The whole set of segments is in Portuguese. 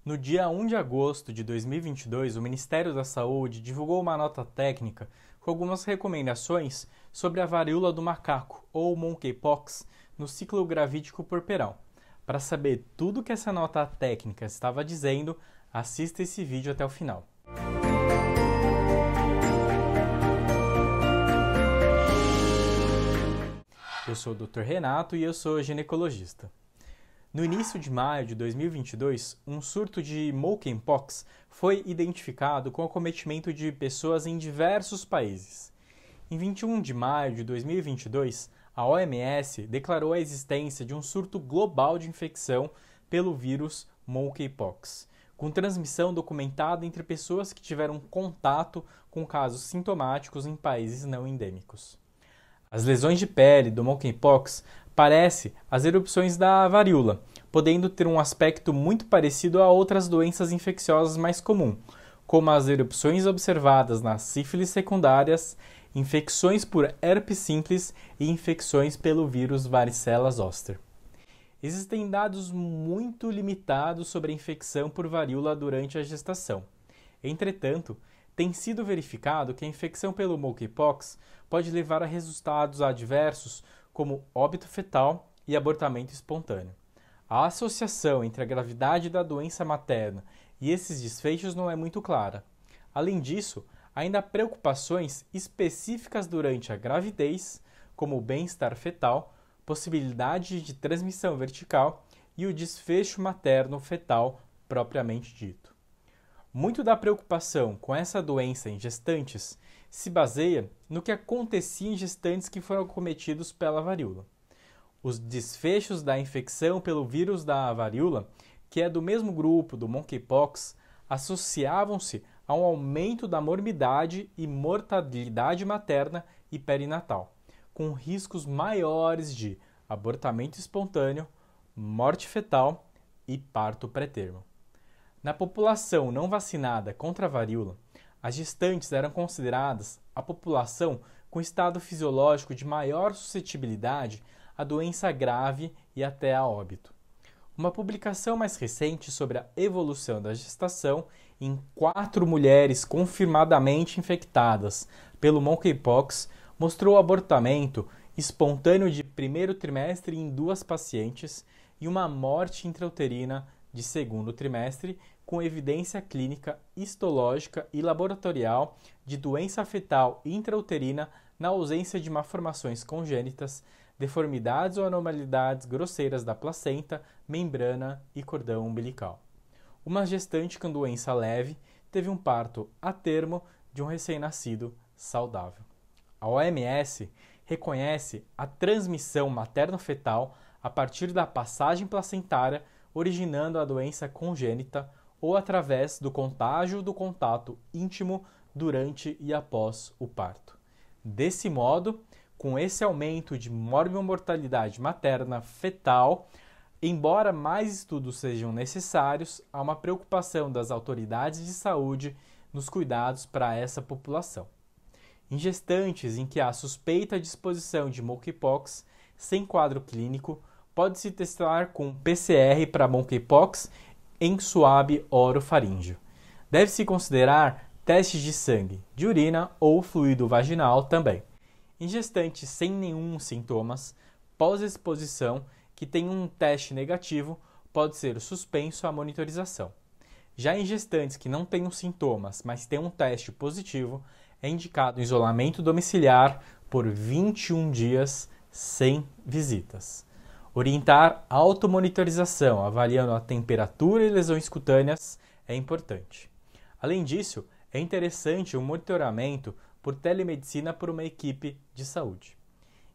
No dia 1 de agosto de 2022, o Ministério da Saúde divulgou uma nota técnica com algumas recomendações sobre a varíola do macaco, ou monkeypox, no ciclo gravídico puerperal. Para saber tudo o que essa nota técnica estava dizendo, assista esse vídeo até o final. Eu sou o Dr. Renato e eu sou ginecologista. No início de maio de 2022, um surto de monkeypox foi identificado com acometimento de pessoas em diversos países. Em 21 de maio de 2022, a OMS declarou a existência de um surto global de infecção pelo vírus monkeypox, com transmissão documentada entre pessoas que tiveram contato com casos sintomáticos em países não endêmicos. As lesões de pele do monkeypox parecem as erupções da varíola, podendo ter um aspecto muito parecido a outras doenças infecciosas mais comuns, como as erupções observadas nas sífilis secundárias, infecções por herpes simples e infecções pelo vírus varicela zoster. Existem dados muito limitados sobre a infecção por varíola durante a gestação. Entretanto, tem sido verificado que a infecção pelo monkeypox pode levar a resultados adversos como óbito fetal e abortamento espontâneo. A associação entre a gravidade da doença materna e esses desfechos não é muito clara. Além disso, ainda há preocupações específicas durante a gravidez, como o bem-estar fetal, possibilidade de transmissão vertical e o desfecho materno-fetal propriamente dito. Muito da preocupação com essa doença em gestantes se baseia no que acontecia em gestantes que foram acometidos pela varíola. Os desfechos da infecção pelo vírus da varíola, que é do mesmo grupo do monkeypox, associavam-se a um aumento da morbidade e mortalidade materna e perinatal, com riscos maiores de abortamento espontâneo, morte fetal e parto pré-termo. Na população não vacinada contra a varíola, as gestantes eram consideradas a população com estado fisiológico de maior suscetibilidade à doença grave e até a óbito. Uma publicação mais recente sobre a evolução da gestação em 4 mulheres confirmadamente infectadas pelo monkeypox mostrou abortamento espontâneo de primeiro trimestre em 2 pacientes e uma morte intrauterina de segundo trimestre, com evidência clínica, histológica e laboratorial de doença fetal intrauterina na ausência de malformações congênitas, deformidades ou anormalidades grosseiras da placenta, membrana e cordão umbilical. Uma gestante com doença leve teve um parto a termo de um recém-nascido saudável. A OMS reconhece a transmissão materno-fetal a partir da passagem placentária, originando a doença congênita ou através do contágio do contato íntimo durante e após o parto. Desse modo, com esse aumento de morbimortalidade materna fetal, embora mais estudos sejam necessários, há uma preocupação das autoridades de saúde nos cuidados para essa população. Em gestantes em que há suspeita de exposição de monkeypox sem quadro clínico, pode-se testar com PCR para monkeypox em suave orofaríngeo. Deve-se considerar testes de sangue, de urina ou fluido vaginal também. Em gestantes sem nenhum sintomas, pós-exposição, que tem um teste negativo, pode ser suspenso a monitorização. Já em gestantes que não tenham sintomas, mas têm um teste positivo, é indicado isolamento domiciliar por 21 dias sem visitas. Orientar a automonitorização, avaliando a temperatura e lesões cutâneas, é importante. Além disso, é interessante o monitoramento por telemedicina por uma equipe de saúde.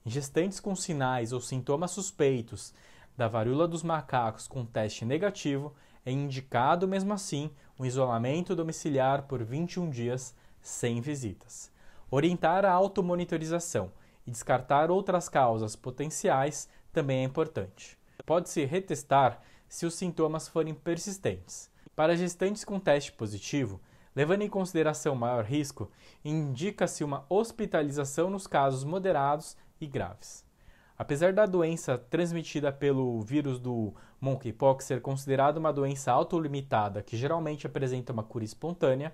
Em gestantes com sinais ou sintomas suspeitos da varíola dos macacos com teste negativo, é indicado mesmo assim um isolamento domiciliar por 21 dias sem visitas. Orientar a automonitorização e descartar outras causas potenciais também é importante. Pode-se retestar se os sintomas forem persistentes. Para gestantes com teste positivo, levando em consideração maior risco, indica-se uma hospitalização nos casos moderados e graves. Apesar da doença transmitida pelo vírus do monkeypox ser considerada uma doença autolimitada que geralmente apresenta uma cura espontânea,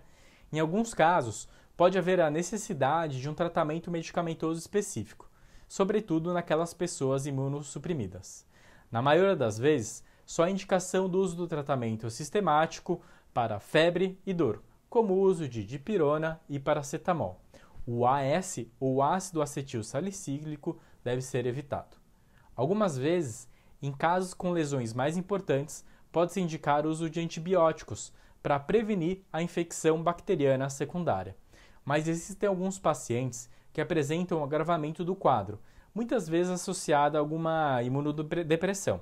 em alguns casos pode haver a necessidade de um tratamento medicamentoso específico, sobretudo naquelas pessoas imunossuprimidas. Na maioria das vezes, só há indicação do uso do tratamento sistemático para febre e dor, como o uso de dipirona e paracetamol. O AS, ou ácido acetil salicílico, deve ser evitado. Algumas vezes, em casos com lesões mais importantes, pode-se indicar o uso de antibióticos para prevenir a infecção bacteriana secundária. Mas existem alguns pacientes que apresentam um agravamento do quadro, muitas vezes associado a alguma imunodepressão.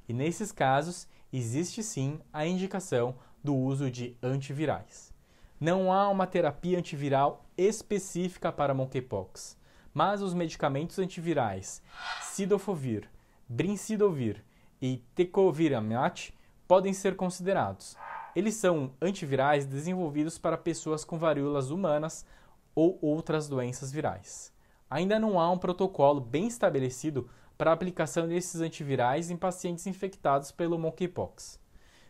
E nesses casos, existe sim a indicação do uso de antivirais. Não há uma terapia antiviral específica para monkeypox, mas os medicamentos antivirais cidofovir, brincidovir e tecovirimat podem ser considerados. Eles são antivirais desenvolvidos para pessoas com varíolas humanas ou outras doenças virais. Ainda não há um protocolo bem estabelecido para a aplicação desses antivirais em pacientes infectados pelo monkeypox.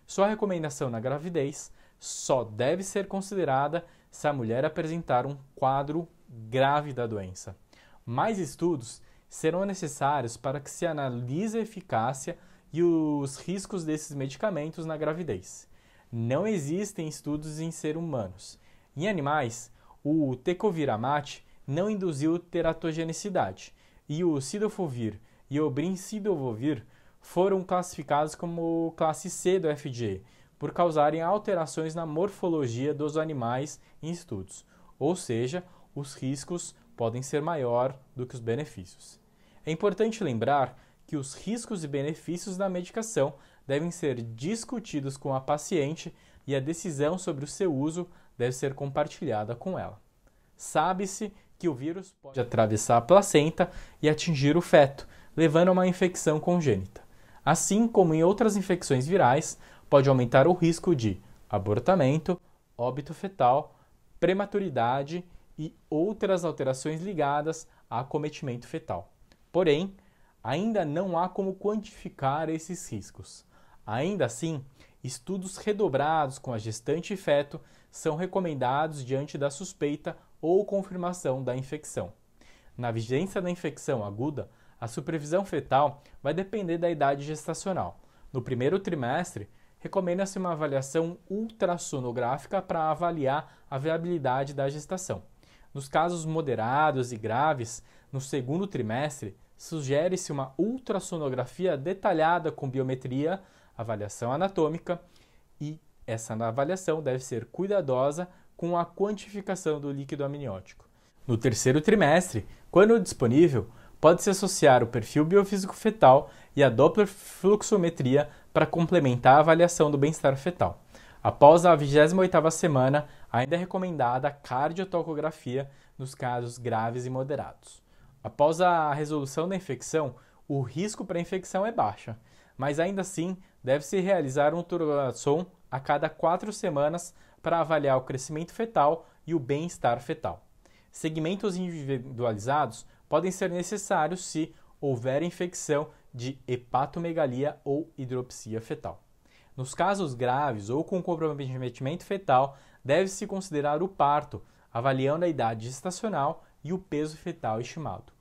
Sua recomendação na gravidez só deve ser considerada se a mulher apresentar um quadro grave da doença. Mais estudos serão necessários para que se analise a eficácia e os riscos desses medicamentos na gravidez. Não existem estudos em seres humanos. Em animais, o tecovirimat não induziu teratogenicidade e o cidofovir e o brincidovir foram classificados como classe C do FDA por causarem alterações na morfologia dos animais em estudos, ou seja, os riscos podem ser maior do que os benefícios. É importante lembrar que os riscos e benefícios da medicação devem ser discutidos com a paciente e a decisão sobre o seu uso deve ser compartilhada com ela. Sabe-se que o vírus pode atravessar a placenta e atingir o feto, levando a uma infecção congênita. Assim como em outras infecções virais, pode aumentar o risco de abortamento, óbito fetal, prematuridade e outras alterações ligadas a acometimento fetal. Porém, ainda não há como quantificar esses riscos. Ainda assim, estudos redobrados com a gestante e feto são recomendados diante da suspeita ou confirmação da infecção. Na vigência da infecção aguda, a supervisão fetal vai depender da idade gestacional. No primeiro trimestre, recomenda-se uma avaliação ultrassonográfica para avaliar a viabilidade da gestação. Nos casos moderados e graves, no segundo trimestre, sugere-se uma ultrassonografia detalhada com biometria, avaliação anatômica e essa avaliação deve ser cuidadosa com a quantificação do líquido amniótico. No terceiro trimestre, quando disponível, pode-se associar o perfil biofísico fetal e a Doppler fluxometria para complementar a avaliação do bem-estar fetal. Após a 28ª semana, ainda é recomendada a cardiotocografia nos casos graves e moderados. Após a resolução da infecção, o risco para a infecção é baixo, mas ainda assim deve-se realizar um ultrassom a cada 4 semanas para avaliar o crescimento fetal e o bem-estar fetal. Segmentos individualizados podem ser necessários se houver infecção de hepatomegalia ou hidropsia fetal. Nos casos graves ou com comprometimento fetal, deve-se considerar o parto, avaliando a idade gestacional e o peso fetal estimado.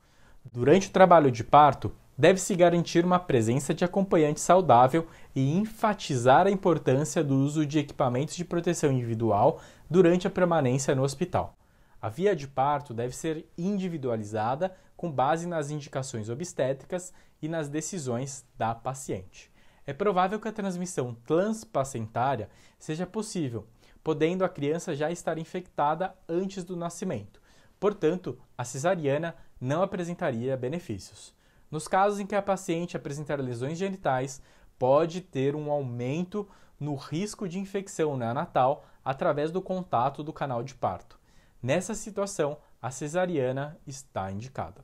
Durante o trabalho de parto, deve-se garantir uma presença de acompanhante saudável e enfatizar a importância do uso de equipamentos de proteção individual durante a permanência no hospital. A via de parto deve ser individualizada com base nas indicações obstétricas e nas decisões da paciente. É provável que a transmissão transplacentária seja possível, podendo a criança já estar infectada antes do nascimento. Portanto, a cesariana não apresentaria benefícios. Nos casos em que a paciente apresentar lesões genitais, pode ter um aumento no risco de infecção neonatal através do contato do canal de parto. Nessa situação, a cesariana está indicada.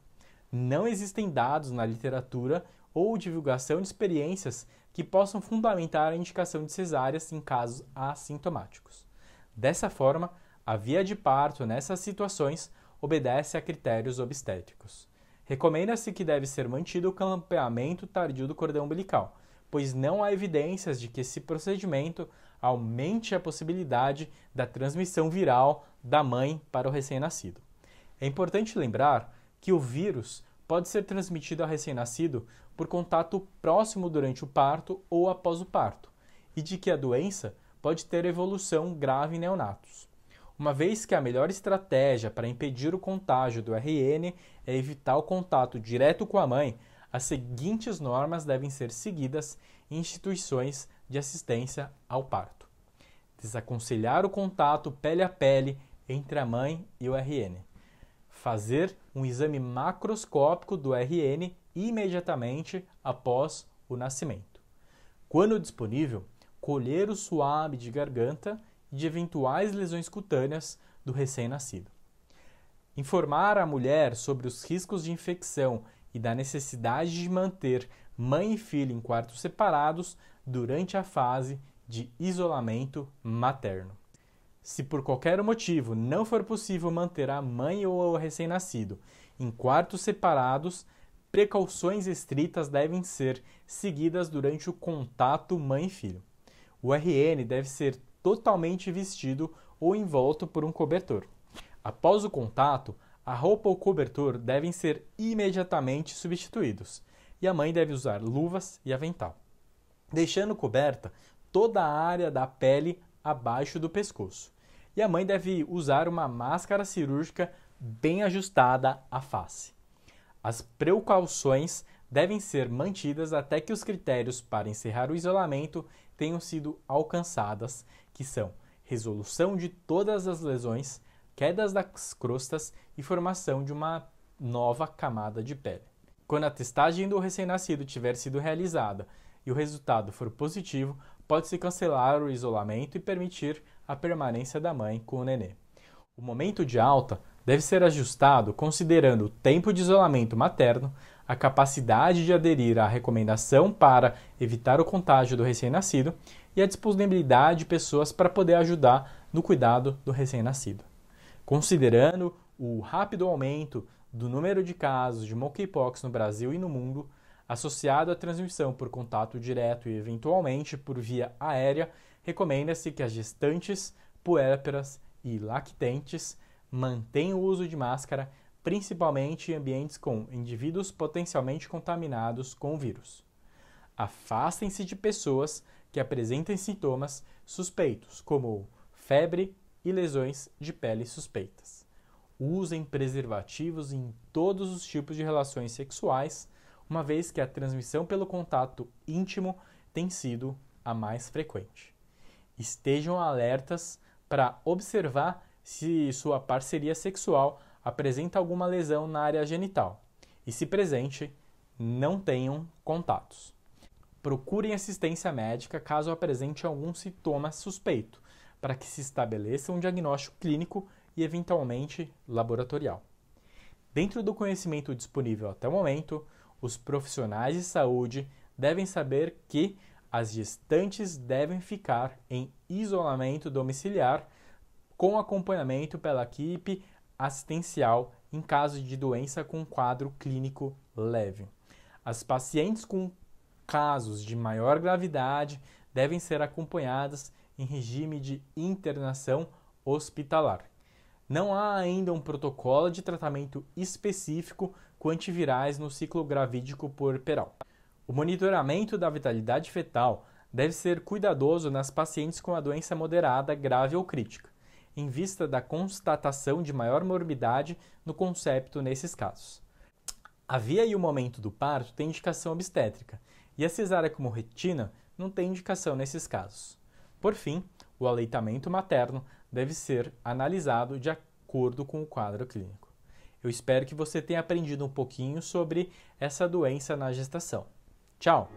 Não existem dados na literatura ou divulgação de experiências que possam fundamentar a indicação de cesáreas em casos assintomáticos. Dessa forma, a via de parto nessas situações obedece a critérios obstétricos. Recomenda-se que deve ser mantido o clareamento tardio do cordão umbilical, pois não há evidências de que esse procedimento aumente a possibilidade da transmissão viral da mãe para o recém-nascido. É importante lembrar que o vírus pode ser transmitido ao recém-nascido por contato próximo durante o parto ou após o parto, e de que a doença pode ter evolução grave em neonatos. Uma vez que a melhor estratégia para impedir o contágio do RN é evitar o contato direto com a mãe, as seguintes normas devem ser seguidas em instituições de assistência ao parto. Desaconselhar o contato pele a pele entre a mãe e o RN. Fazer um exame macroscópico do RN imediatamente após o nascimento. Quando disponível, colher o suave de garganta e de eventuais lesões cutâneas do recém-nascido. Informar a mulher sobre os riscos de infecção e da necessidade de manter mãe e filho em quartos separados durante a fase de isolamento materno. Se por qualquer motivo não for possível manter a mãe ou o recém-nascido em quartos separados, precauções estritas devem ser seguidas durante o contato mãe e filho. O RN deve ser totalmente vestido ou envolto por um cobertor. Após o contato, a roupa ou cobertor devem ser imediatamente substituídos e a mãe deve usar luvas e avental, deixando coberta toda a área da pele abaixo do pescoço. E a mãe deve usar uma máscara cirúrgica bem ajustada à face. As precauções devem ser mantidas até que os critérios para encerrar o isolamento tenham sido alcançadas, que são resolução de todas as lesões, quedas das crostas e formação de uma nova camada de pele. Quando a testagem do recém-nascido tiver sido realizada e o resultado for positivo, pode-se cancelar o isolamento e permitir a permanência da mãe com o nenê. O momento de alta deve ser ajustado considerando o tempo de isolamento materno, a capacidade de aderir à recomendação para evitar o contágio do recém-nascido e a disponibilidade de pessoas para poder ajudar no cuidado do recém-nascido. Considerando o rápido aumento do número de casos de monkeypox no Brasil e no mundo, associado à transmissão por contato direto e eventualmente por via aérea, recomenda-se que as gestantes, puérperas e lactentes mantenham o uso de máscara, principalmente em ambientes com indivíduos potencialmente contaminados com o vírus. Afastem-se de pessoas que apresentem sintomas suspeitos, como febre e lesões de pele suspeitas. Usem preservativos em todos os tipos de relações sexuais, uma vez que a transmissão pelo contato íntimo tem sido a mais frequente. Estejam alertas para observar se sua parceria sexual apresenta alguma lesão na área genital e, se presente, não tenham contatos. Procurem assistência médica caso apresente algum sintoma suspeito, para que se estabeleça um diagnóstico clínico e, eventualmente, laboratorial. Dentro do conhecimento disponível até o momento, os profissionais de saúde devem saber que as gestantes devem ficar em isolamento domiciliar com acompanhamento pela equipe assistencial em caso de doença com quadro clínico leve. As pacientes com casos de maior gravidade devem ser acompanhadas em regime de internação hospitalar. Não há ainda um protocolo de tratamento específico com antivirais no ciclo gravídico puerperal. O monitoramento da vitalidade fetal deve ser cuidadoso nas pacientes com a doença moderada, grave ou crítica, em vista da constatação de maior morbidade no concepto nesses casos. A via e o momento do parto têm indicação obstétrica, e a cesárea como retina não tem indicação nesses casos. Por fim, o aleitamento materno deve ser analisado de acordo com o quadro clínico. Eu espero que você tenha aprendido um pouquinho sobre essa doença na gestação. Tchau!